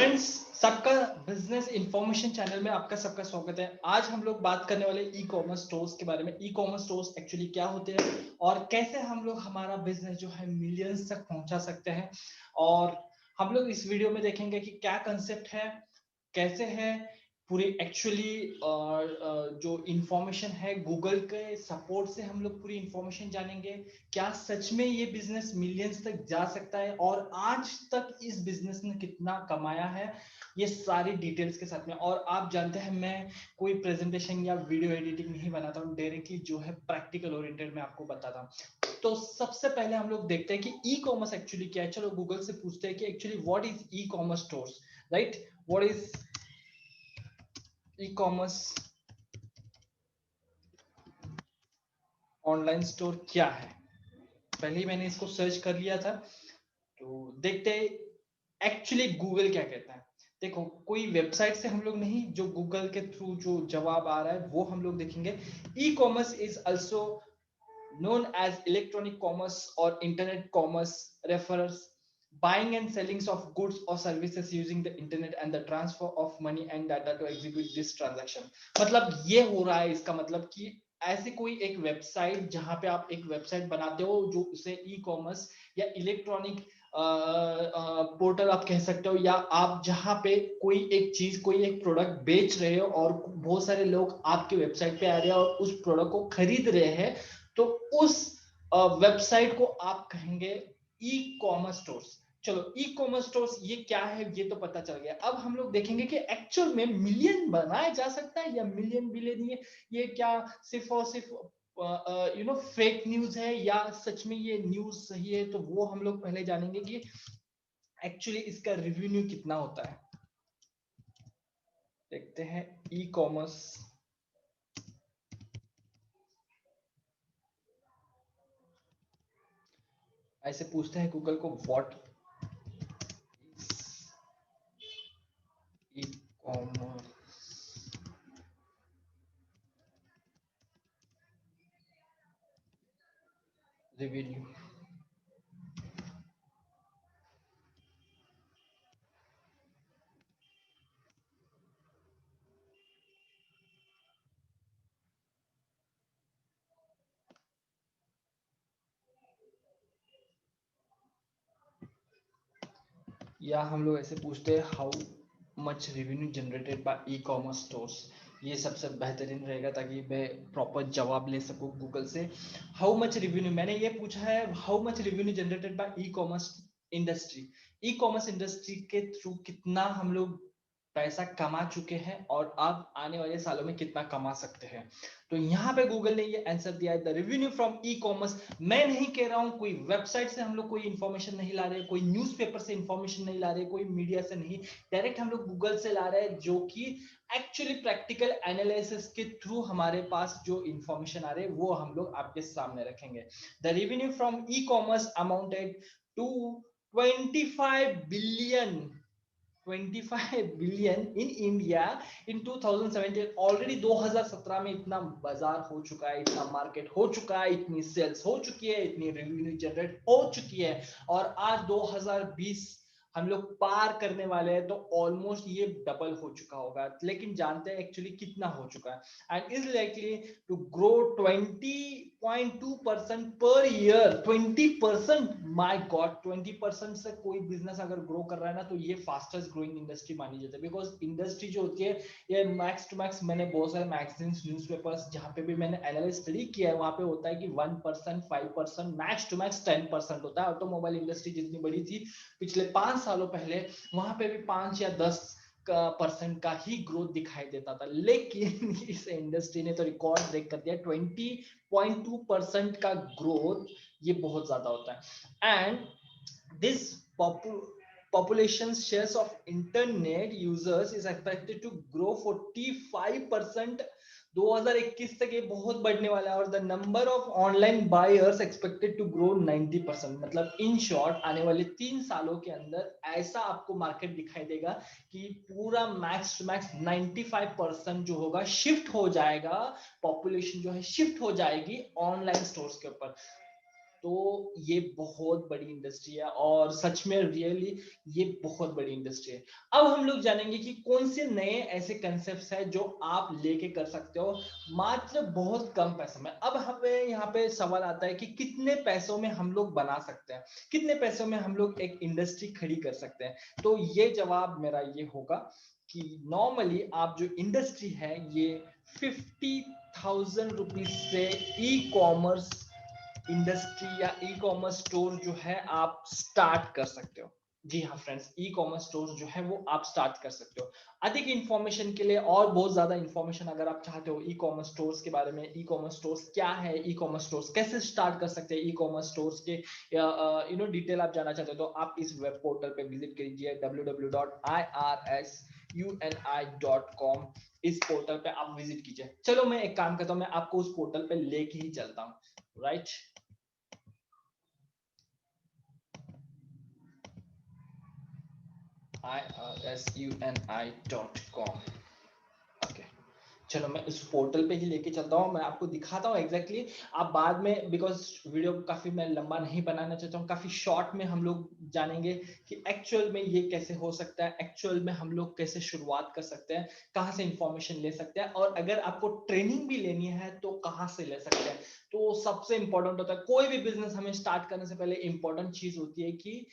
Friends, सबका business information channel में आपका सबका स्वागत है। आज हम लोग बात करने वाले ई कॉमर्स स्टोर्स के बारे में। ई कॉमर्स स्टोर्स एक्चुअली क्या होते हैं और कैसे हम लोग हमारा बिजनेस जो है मिलियंस तक पहुंचा सकते हैं। और हम लोग इस वीडियो में देखेंगे कि क्या कंसेप्ट है, कैसे है पूरी एक्चुअली जो इंफॉर्मेशन है गूगल के सपोर्ट से हम लोग पूरी इंफॉर्मेशन जानेंगे। क्या सच में ये बिजनेस मिलियंस तक जा सकता है और आज तक इस बिजनेस ने कितना कमाया है, ये सारी डिटेल्स के साथ में। और आप जानते हैं मैं कोई प्रेजेंटेशन या वीडियो एडिटिंग नहीं बनाता हूँ, डायरेक्टली जो है प्रैक्टिकल ओरिएंटेड मैं आपको बताता हूँ। तो सबसे पहले हम लोग देखते हैं कि ई कॉमर्स एक्चुअली क्या है। चलो गूगल से पूछते हैं कि actually what is e commerce stores, right? What is e commerce online store क्या है? पहले ही मैंने इसको सर्च कर लिया था, तो देखते हैं एक्चुअली गूगल क्या कहता है। देखो, कोई वेबसाइट से हम लोग नहीं, जो गूगल के थ्रू जो जवाब आ रहा है वो हम लोग देखेंगे। E commerce is also known as electronic commerce or internet commerce, refers buying and selling of goods or services using the internet and the transfer of money and data to execute this transaction। मतलब ये हो रहा है, इसका मतलब कि ऐसे कोई एक वेबसाइट जहां पे आप एक वेबसाइट बनाते हो जो उसे ई कॉमर्स या इलेक्ट्रॉनिक पोर्टल आप कह सकते हो, या आप जहां पे कोई एक चीज, कोई एक प्रोडक्ट बेच रहे हो और बहुत सारे लोग आपके वेबसाइट पे आ रहे हैं और उस प्रोडक्ट को खरीद रहे हैं, तो उस वेबसाइट को आप कहेंगे ई कॉमर्स स्टोर्स। चलो, ई कॉमर्स स्टोर्स ये क्या है ये तो पता चल गया। अब हम लोग देखेंगे कि एक्चुअल में मिलियन बनाया जा सकता है या मिलियन बिलियन ये क्या सिर्फ और सिर्फ फेक न्यूज है या सच में ये न्यूज सही है। तो वो हम लोग पहले जानेंगे कि एक्चुअली इसका रेवेन्यू कितना होता है। देखते हैं ई कॉमर्स। ऐसे पूछते हैं गूगल को, व्हाट ई कॉमर्स रेवेन्यू। या हम लोग ऐसे पूछते हैं, how much revenue generated by e commerce stores. ये सबसे बेहतरीन रहेगा ताकि मैं प्रॉपर जवाब ले सकूं गूगल से। हाउ मच रेवेन्यू मैंने ये पूछा है, how much revenue generated by e commerce industry. E commerce industry के थ्रू कितना हम लोग पैसा कमा चुके हैं और अब आने वाले सालों में कितना कमा सकते हैं। तो यहाँ पे गूगल ने ये आंसर दिया है, the revenue from e commerce. मैं नहीं कह रहा हूँ, कोई वेबसाइट से हम लोग कोई इंफॉर्मेशन नहीं ला रहे, कोई न्यूज़पेपर से इंफॉर्मेशन नहीं ला रहे, कोई मीडिया से नहीं, डायरेक्ट हम लोग गूगल से ला रहे हैं, जो कि एक्चुअली प्रैक्टिकल एनालिसिस के थ्रू हमारे पास जो इंफॉर्मेशन आ रहे हैं वो हम लोग आपके सामने रखेंगे। The revenue from e commerce amounted to 25 billion 25 billion in India in 2017। Already 2017 में इतना बाजार हो चुका है, इतना मार्केट हो चुका है, इतनी सेल्स हो चुकी है, इतनी रेवेन्यू जनरेट हो चुकी है। और आज 2020 हम लोग पार करने वाले हैं, तो ऑलमोस्ट ये डबल हो चुका होगा। लेकिन जानते हैं एक्चुअली कितना हो चुका है। And is likely to grow 20.2% per year. 20%, my God! 20% से कोई बिजनेस अगर ग्रो कर रहा है ना, तो ये फास्टेस्ट ग्रोइंग इंडस्ट्री मानी जाती है। बिकॉज इंडस्ट्री जो होती है ये मैक्स टू मैक्स, मैंने बहुत सारे मैगजीन्स, न्यूज़पेपर्स जहां पे भी मैंने एनालिसिस स्टडी किया है, वहां पे होता है कि 1%, 5%, मैक्स टू मैक्स 10% होता है। ऑटोमोबाइल इंडस्ट्री जितनी बड़ी थी पिछले 5 सालों पहले, वहां पे भी 5 या 10 परसेंट का ही ग्रोथ दिखाई देता था। लेकिन इस इंडस्ट्री ने तो रिकॉर्ड ब्रेक कर दिया। 20.2% का ग्रोथ, ये बहुत ज्यादा होता है। And this population shares of internet users is expected to grow 45%। 2021 तक ये बहुत बढ़ने वाला है। और the number of online buyers expected to grow 90%। मतलब इन शॉर्ट आने वाले 3 सालों के अंदर ऐसा आपको मार्केट दिखाई देगा कि पूरा मैक्स टू मैक्स 95% जो होगा शिफ्ट हो जाएगा, पॉपुलेशन जो है शिफ्ट हो जाएगी ऑनलाइन स्टोर्स के ऊपर। तो ये बहुत बड़ी इंडस्ट्री है और सच में रियली ये बहुत बड़ी इंडस्ट्री है। अब हम लोग जानेंगे कि कौन से नए ऐसे कंसेप्ट्स हैं जो आप लेके कर सकते हो मात्र बहुत कम पैसों में। अब हमें यहाँ पे सवाल आता है कि कितने पैसों में हम लोग बना सकते हैं, कितने पैसों में हम लोग एक इंडस्ट्री खड़ी कर सकते हैं। तो ये जवाब मेरा ये होगा कि नॉर्मली आप जो इंडस्ट्री है ये 50,000 रुपीज से ई कॉमर्स इंडस्ट्री या ई कॉमर्स स्टोर जो है आप स्टार्ट कर सकते हो। जी हाँ फ्रेंड्स, ई कॉमर्स स्टोर जो है वो आप स्टार्ट कर सकते हो। अधिक इंफॉर्मेशन के लिए और बहुत ज्यादा इंफॉर्मेशन अगर आप चाहते हो ई कॉमर्स स्टोर्स के बारे में, ई कॉमर्स स्टोर्स क्या है, ई कॉमर्स स्टोर्स कैसे स्टार्ट कर सकते हैं, ई कॉमर्स स्टोर्स के डिटेल आप जानना चाहते हो तो आप इस वेब पोर्टल पे विजिट कीजिए www.irsuni.com। इस पोर्टल पे आप विजिट कीजिए। चलो मैं एक काम करता हूँ, मैं आपको उस पोर्टल पे लेके ही चलता हूँ, राइट। irsuni.com। ओके, चलो मैं इस पोर्टल पे ही लेके चलता हूँ, मैं आपको दिखाता हूँ एग्जैक्टली आप बाद में, बिकॉज वीडियो काफी मैं लंबा नहीं बनाना चाहता हूँ, काफी शॉर्ट में हम लोग जानेंगे कि एक्चुअल में ये कैसे हो सकता है, एक्चुअल में हम लोग कैसे शुरुआत कर सकते हैं, कहाँ से इंफॉर्मेशन ले सकते हैं, और अगर आपको ट्रेनिंग भी लेनी है तो कहाँ से ले सकते हैं। तो सबसे इंपॉर्टेंट होता है, कोई भी बिजनेस हमें स्टार्ट करने से पहले इंपॉर्टेंट चीज होती है कि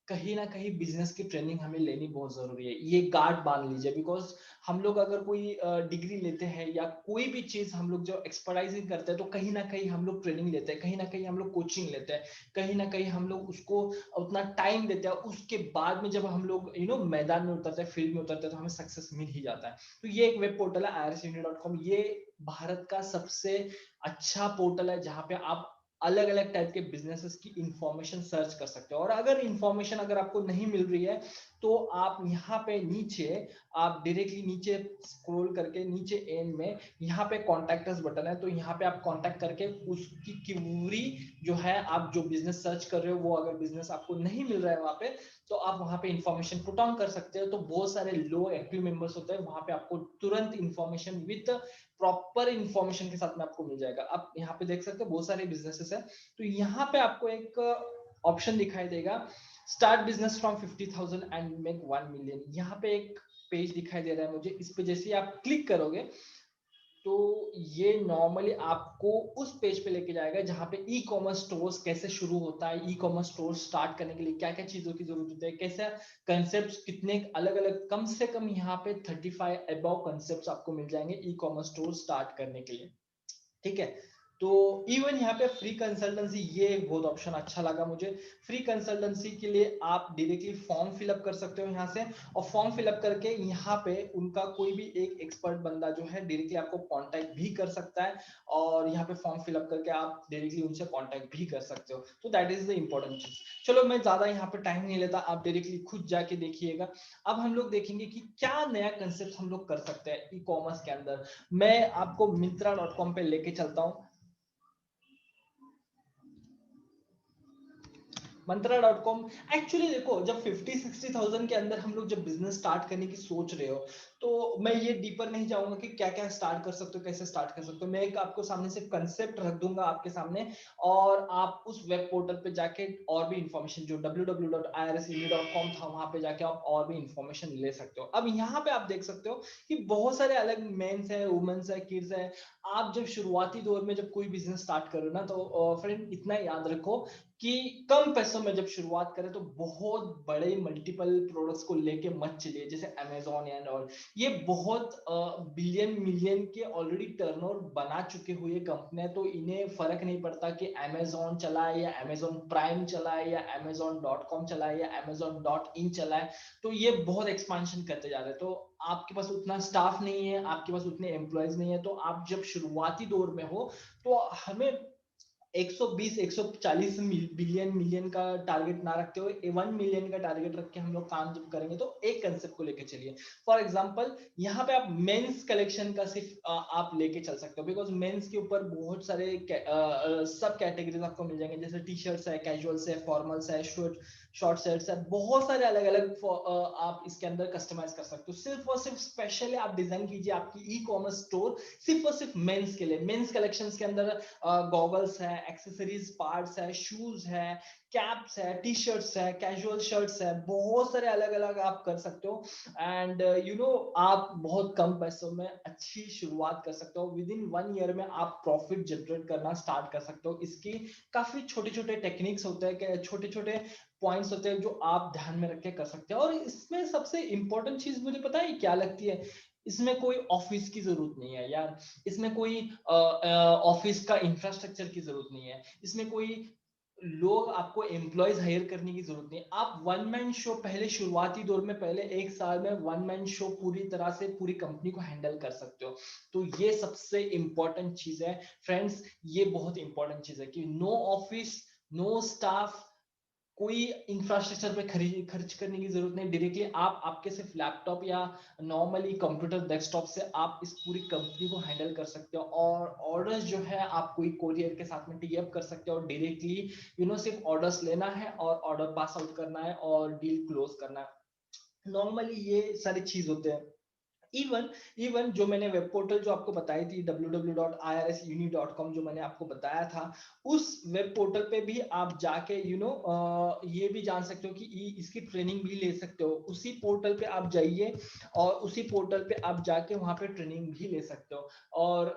कहीं ना कहीं बिजनेस की ट्रेनिंग हमें लेनी बहुत जरूरी है। ये गार्ड बांध लीजिए, बिकॉज हम लोग अगर कोई डिग्री लेते हैं या कोई भी चीज हम लोग जो एक्सपर्टाइजिंग करते हैं तो कहीं ना कहीं हम लोग ट्रेनिंग लेते हैं, कहीं ना कहीं हम लोग कोचिंग लेते हैं, कहीं ना कहीं हम लोग उसको उतना टाइम देते हैं, उसके बाद में जब हम लोग मैदान में उतरते हैं, फील्ड में उतरते हैं तो हमें सक्सेस मिल ही जाता है। तो ये एक वेब पोर्टल है irsuni.com। ये भारत का सबसे अच्छा पोर्टल है जहाँ पे आप अलग अलग टाइप के बिजनेसेस की इंफॉर्मेशन सर्च कर सकते हो। और अगर इंफॉर्मेशन अगर आपको नहीं मिल रही है तो आप यहाँ पे नीचे, आप डायरेक्टली नीचे स्क्रॉल करके नीचे एंड में यहाँ पे कॉन्टैक्ट अस बटन है, तो यहाँ पे आप कॉन्टैक्ट करके उसकी क्यूरी जो है, आप जो बिजनेस सर्च कर रहे हो वो अगर बिजनेस आपको नहीं मिल रहा है वहां पे, तो आप वहां पे इंफॉर्मेशन पुट ऑन कर सकते हो। तो बहुत सारे लो एक्टिव मेंबर्स होते हैं वहां पे, आपको तुरंत इंफॉर्मेशन विद प्रॉपर इंफॉर्मेशन के साथ में आपको मिल जाएगा। आप यहाँ पे देख सकते हो बहुत सारे बिजनेसेस है, तो यहाँ पे आपको एक ऑप्शन दिखाई देगा, start business from 50,000 and make 1 million. यहाँ पे एक पेज दिखाई दे रहा है मुझे, इस पे जैसे ही आप क्लिक करोगे तो ये नॉर्मली आपको उस पेज पे लेके जाएगा जहां पे ई कॉमर्स स्टोर्स कैसे शुरू होता है, ई कॉमर्स स्टोर स्टार्ट करने के लिए क्या क्या चीजों की जरूरत होती है, कैसे कंसेप्ट, कितने अलग अलग, कम से कम यहाँ पे 35 अबव कंसेप्ट आपको मिल जाएंगे ई कॉमर्स स्टोर स्टार्ट करने के लिए। ठीक है, तो इवन यहाँ पे फ्री कंसल्टेंसी, ये एक बहुत ऑप्शन अच्छा लगा मुझे। फ्री कंसल्टेंसी के लिए आप डायरेक्टली फॉर्म फिलअप कर सकते हो यहाँ से, और फॉर्म फिलअप करके यहाँ पे उनका कोई भी एक एक्सपर्ट बंदा जो है डायरेक्टली आपको कांटेक्ट भी कर सकता है, और यहाँ पे फॉर्म फिलअप करके आप डायरेक्टली उनसे कांटेक्ट भी कर सकते हो। तो दैट इज द इंपॉर्टेंट चीज। चलो मैं ज्यादा यहाँ पे टाइम नहीं लेता, आप डायरेक्टली खुद जाके देखिएगा। अब हम लोग देखेंगे कि क्या नया कंसेप्ट हम लोग कर सकते हैं ई कॉमर्स के अंदर। मैं आपको Myntra.com पे लेके चलता हूँ। Myntra.com एक्चुअली देखो, जब 50-60,000 के अंदर हम लोग जब बिजनेस स्टार्ट करने की सोच रहे हो तो मैं ये डीपर नहीं जाऊंगा कि क्या क्या स्टार्ट कर सकते हो, कैसे स्टार्ट कर सकते हो। मैं एक आपको सामने से कंसेप्ट रख दूंगा आपके सामने, और आप उस वेब पोर्टल पे जाके और भी इंफॉर्मेशन, जो www.irsuni.com था, वहां पे जाके आप और भी इंफॉर्मेशन ले सकते हो। अब यहाँ पे आप देख सकते हो कि बहुत सारे अलग मेंस है, वुमेन्स है, किड्स है। आप जब शुरुआती दौर में जब कोई बिजनेस स्टार्ट करो ना, तो फ्रेंड इतना याद रखो कि कम पैसों में जब शुरुआत करें तो बहुत बड़े मल्टीपल प्रोडक्ट्स को लेके मत चलिए, जैसे अमेजोन एंड और ये बहुत बिलियन मिलियन के ऑलरेडी टर्नओवर बना चुके हुए कंपनियां, तो इन्हें फर्क नहीं पड़ता कि अमेजोन चलाए या अमेजोन प्राइम चलाए या amazon.com चलाए या amazon.in चलाए, तो ये बहुत एक्सपांशन करते जा रहे हैं। तो आपके पास उतना स्टाफ नहीं है, आपके पास उतने एम्प्लॉयज नहीं है, तो आप जब शुरुआती दौर में हो तो हमें 120 140 बिलियन मिलियन का टारगेट ना रखते हुए 1 मिलियन का टारगेट रख के हम लोग काम जब करेंगे तो एक कंसेप्ट को लेके चलिए। फॉर एग्जांपल यहाँ पे आप मेंस कलेक्शन का सिर्फ आप लेके चल सकते हो, बिकॉज मेंस के ऊपर बहुत सारे सब कैटेगरीज आपको मिल जाएंगे, जैसे टी शर्ट्स है, कैजुअल्स है, फॉर्मल्स है, शर्ट, शॉर्ट सेट्स है, बहुत सारे अलग अलग आप इसके अंदर कस्टमाइज कर सकते हो। सिर्फ और सिर्फ स्पेशली आप डिजाइन कीजिए आपकी ई कॉमर्स स्टोर सिर्फ और सिर्फ मेंस के लिए। मेंस कलेक्शंस के अंदर गॉगल्स है, एक्सेसरीज पार्ट्स है, शूज है, कैप्स है, टी शर्ट्स है, कैजुअल शर्ट्स है, बहुत सारे अलग अलग आप कर सकते हो। एंड आप बहुत कम पैसों में अच्छी शुरुआत कर सकते हो। विद इन 1 ईयर में आप प्रॉफिट जनरेट करना स्टार्ट कर सकते हो। इसकी काफी छोटे छोटे टेक्निक्स होते हैं, छोटे छोटे पॉइंट्स होते हैं जो आप ध्यान में रख के कर सकते हो। और इसमें सबसे इंपॉर्टेंट चीज मुझे पता है क्या लगती है, इसमें कोई ऑफिस की जरूरत नहीं है यार, इसमें कोई ऑफिस का इंफ्रास्ट्रक्चर की जरूरत नहीं है, इसमें कोई लोग आपको एम्प्लॉयज हायर करने की जरूरत नहीं। आप वन मैन शो पहले शुरुआती दौर में पहले 1 साल में वन मैन शो पूरी तरह से पूरी कंपनी को हैंडल कर सकते हो। तो ये सबसे इंपॉर्टेंट चीज है फ्रेंड्स, ये बहुत इंपॉर्टेंट चीज है कि नो ऑफिस, नो स्टाफ, कोई इंफ्रास्ट्रक्चर पे खर्च करने की जरूरत नहीं। डायरेक्टली आप आपके सिर्फ लैपटॉप या नॉर्मली कंप्यूटर डेस्कटॉप से आप इस पूरी कंपनी को हैंडल कर सकते हो। और ऑर्डर्स जो है आप कोई कोरियर के साथ में टी अप कर सकते हो। डायरेक्टली सिर्फ ऑर्डर्स लेना है और ऑर्डर पास आउट करना है और डील क्लोज करना है। नॉर्मली ये सारी चीज होते हैं। इवन इवन जो मैंने वेब पोर्टल जो आपको बताई थी www.irsuni.com जो मैंने आपको बताया था, उस वेब पोर्टल पे भी आप जाके ये भी जान सकते हो कि इसकी ट्रेनिंग भी ले सकते हो। उसी पोर्टल पे आप जाइए और उसी पोर्टल पे आप जाके वहां पे ट्रेनिंग भी ले सकते हो। और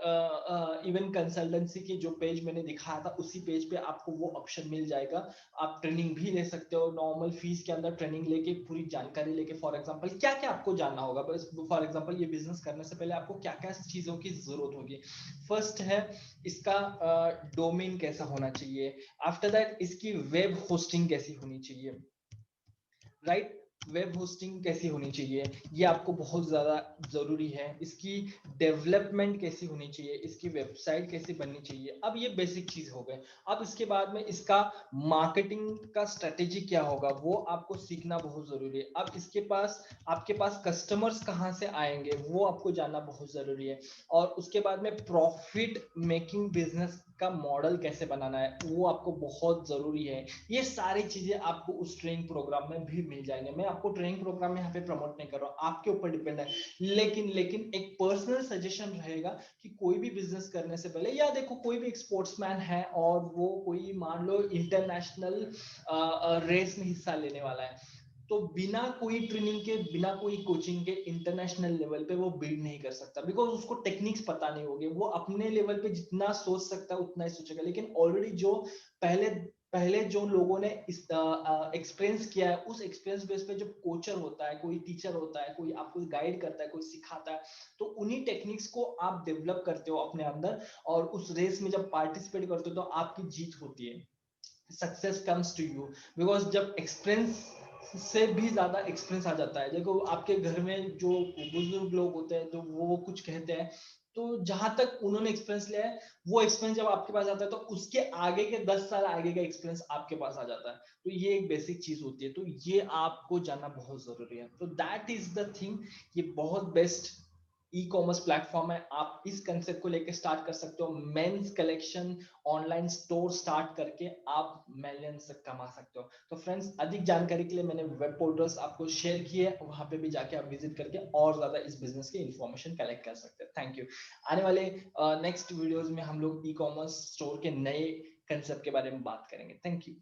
इवन कंसल्टेंसी के जो पेज मैंने दिखाया था उसी पेज पे आपको वो ऑप्शन मिल जाएगा। आप ट्रेनिंग भी ले सकते हो नॉर्मल फीस के अंदर, ट्रेनिंग लेके पूरी जानकारी लेके। फॉर एग्जांपल क्या क्या आपको जानना होगा, बस फॉर एग्जांपल ये बिजनेस करने से पहले आपको क्या क्या चीजों की जरूरत होगी। फर्स्ट है इसका डोमेन कैसा होना चाहिए। आफ्टर दैट इसकी वेब होस्टिंग कैसी होनी चाहिए, राइट। वेब होस्टिंग कैसी होनी चाहिए, ये आपको बहुत ज्यादा जरूरी है। इसकी डेवलपमेंट कैसी होनी चाहिए, इसकी वेबसाइट कैसी बननी चाहिए। अब ये बेसिक चीज हो गए। अब इसके बाद में इसका मार्केटिंग का स्ट्रेटेजी क्या होगा वो आपको सीखना बहुत जरूरी है। अब इसके पास आपके पास कस्टमर्स कहाँ से आएंगे वो आपको जानना बहुत जरूरी है। और उसके बाद में प्रॉफिट मेकिंग बिजनेस का मॉडल कैसे बनाना है वो आपको बहुत जरूरी है। ये सारी चीजें आपको उस ट्रेनिंग प्रोग्राम में भी मिल जाएंगे। मैं आपको ट्रेनिंग प्रोग्राम में यहाँ पे प्रमोट नहीं कर रहा हूँ, आपके ऊपर डिपेंड है। लेकिन लेकिन एक पर्सनल सजेशन रहेगा कि कोई भी बिजनेस करने से पहले, या देखो कोई भी एक स्पोर्ट्समैन है और वो कोई मान लो इंटरनेशनल रेस में हिस्सा लेने वाला है, तो बिना कोई ट्रेनिंग के बिना कोई कोचिंग के इंटरनेशनल लेवल पे वो बिल्ड नहीं कर सकता। बिकॉज उसको टेक्निक्स पता नहीं होगी। वो अपने लेवल पे जितना सोच सकता है उतना ही सोचेगा। लेकिन ऑलरेडी जो पहले पहले जो लोगों ने इस एक्सपीरियंस किया है, उस एक्सपीरियंस बेस पे जो कोचर होता है, कोई टीचर होता है, कोई आपको गाइड करता है, कोई सिखाता है, तो उन्हीं टेक्निक्स को आप डेवलप करते हो अपने अंदर। और उस रेस में जब पार्टिसिपेट करते हो तो आपकी जीत होती है। Success comes to you. Because जब एक्सपीरियंस से भी ज्यादा एक्सपीरियंस आ जाता है। देखो आपके घर में जो बुजुर्ग लोग होते हैं तो वो कुछ कहते हैं, तो जहां तक उन्होंने एक्सपीरियंस लिया है वो एक्सपीरियंस जब आपके पास आता है तो उसके आगे के 10 साल आगे का एक्सपीरियंस आपके पास आ जाता है। तो ये एक बेसिक चीज होती है। तो ये आपको जानना बहुत जरूरी है। तो दैट इज द थिंग। ये बहुत बेस्ट ई कॉमर्स प्लेटफॉर्म है। आप इस कंसेप्ट को लेकर स्टार्ट कर सकते हो। Men's collection online store start करके आप मिलियंस तक कमा सकते हो। तो फ्रेंड्स, अधिक जानकारी के लिए मैंने वेब पोर्टल्स आपको शेयर किए, वहां पे भी जाके आप विजिट करके और ज्यादा इस बिजनेस की इंफॉर्मेशन कलेक्ट कर सकते हैं। Thank you. आने वाले नेक्स्ट वीडियोस में हम लोग ई कॉमर्स स्टोर के नए कंसेप्ट के बारे में बात करेंगे। Thank you.